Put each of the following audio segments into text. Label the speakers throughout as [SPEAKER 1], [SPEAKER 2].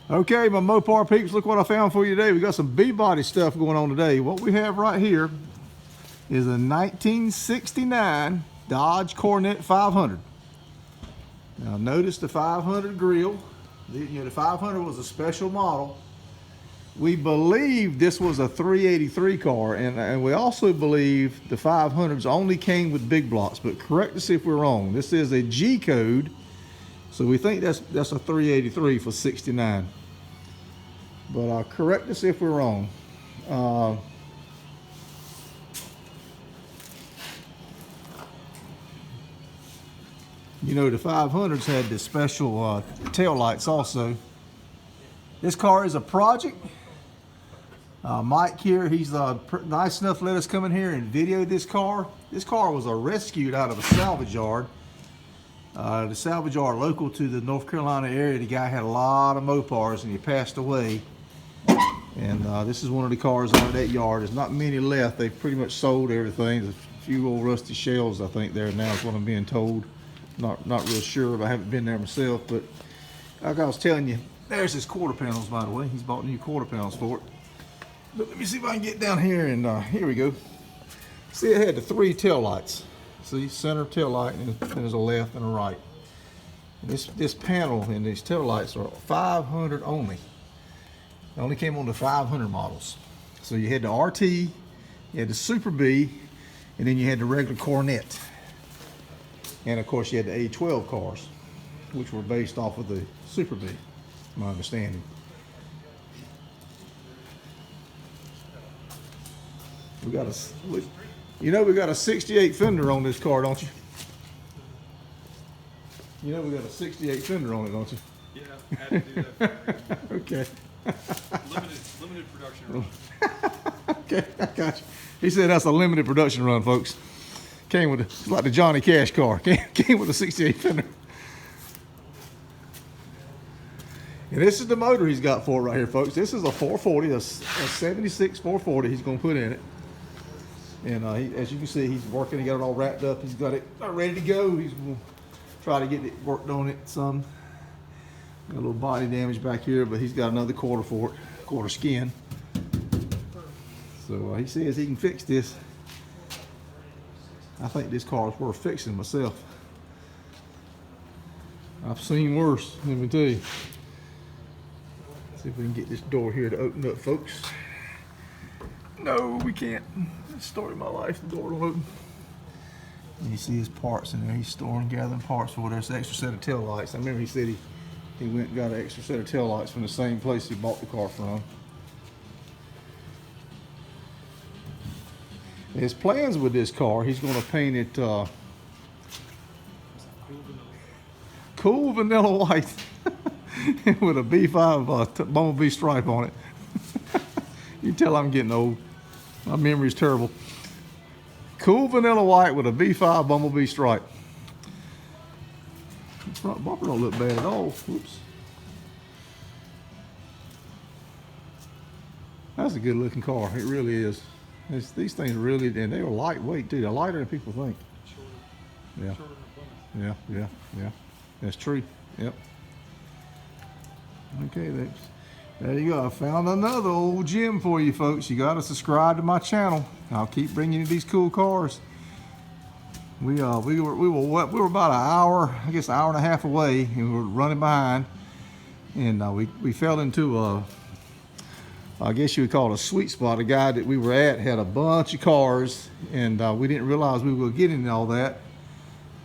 [SPEAKER 1] Okay, my Mopar peeps, look what I found for you today. We got some B-body stuff going on today. What we have right here is a 1969 Dodge Coronet 500. Now notice the 500 grille. The 500 was a special model. We believe this was a 383 car, and we also believe the 500s only came with big blocks, but correct us if we're wrong. This is a G code, so we think that's a 383 for 69. But correct us if we're wrong. You know, the 500s had the special tail lights also. This car is a project. Mike here, he's nice enough to let us come in here and video this car. This car was rescued out of a salvage yard. The salvage yard local to the North Carolina area. The guy had a lot of Mopars and he passed away. And this is one of the cars out of that yard. There's not many left. They've pretty much sold everything. There's a few old rusty shells, I think, there now is what I'm being told. Not real sure, but I haven't been there myself. But like I was telling you, there's his quarter panels, by the way. He's bought new quarter panels for it. But let me see if I can get down here, and here we go. See, it had the 3 tail lights. See, center tail light, and then there's a left and a right. And this panel and these tail lights are 500 only. It only came on the 500 models. So you had the RT, you had the Super B, and then you had the regular Coronet. And of course you had the A12 cars, which were based off of the Super B, my understanding. We got we got a 68 fender on this car, don't you? You know we got a 68 fender on it, don't you?
[SPEAKER 2] Yeah, I had to do that.
[SPEAKER 1] Okay.
[SPEAKER 2] Limited production run.
[SPEAKER 1] Okay, I got you. He said that's a limited production run, folks. Came with it's like the Johnny Cash car. Came with a 68 fender. And this is the motor he's got for it right here, folks. This is a 440, a 76 440 he's going to put in it. And as you can see, he's working. He got it all wrapped up. He's got it ready to go. He's going to try to get it worked on it some. Got a little body damage back here, but he's got another quarter for it, quarter skin. So he says he can fix this. I think this car is worth fixing myself. I've seen worse, let me tell you. See if we can get this door here to open up, folks. No, we can't. It's the story of my life, the door will open. And you see his parts in there. He's storing, gathering parts for it. There's an extra set of tail lights. I remember he said he went and got an extra set of tail lights from the same place he bought the car from. His plans with this car, he's going to paint it cool vanilla white with a B5 bumblebee stripe on it. You can tell I'm getting old. My memory's terrible. Cool vanilla white with a B5 bumblebee stripe. The front bumper don't look bad at all. Oops. That's a good looking car. It really is. These things really, and they are lightweight too. They're lighter than people think. Yeah. Yeah. That's true. Yep. Okay, there you go. I found another old gem for you folks. You got to subscribe to my channel. I'll keep bringing you these cool cars. We were about an hour, I guess an hour and a half away, and we were running behind, and we fell into I guess you would call it a sweet spot. A guy that we were at had a bunch of cars, and we didn't realize we were getting all that.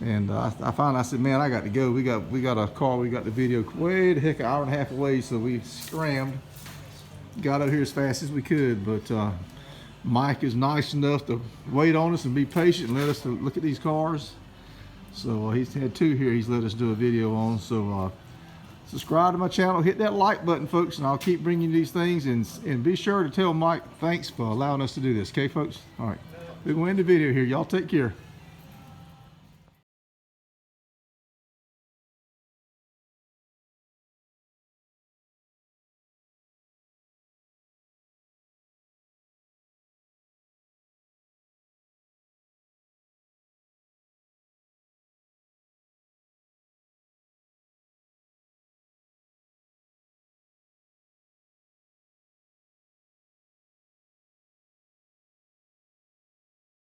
[SPEAKER 1] And I said, man, I got to go. We got a car. We got the video way the heck an hour and a half away, so we scrammed, got out here as fast as we could. But Mike is nice enough to wait on us and be patient and let us look at these cars. So he's had 2 here he's let us do a video on. So subscribe to my channel, hit that like button, folks, and I'll keep bringing you these things. And be sure to tell Mike thanks for allowing us to do this. Okay, folks? All right, we're going to end the video here. Y'all take care.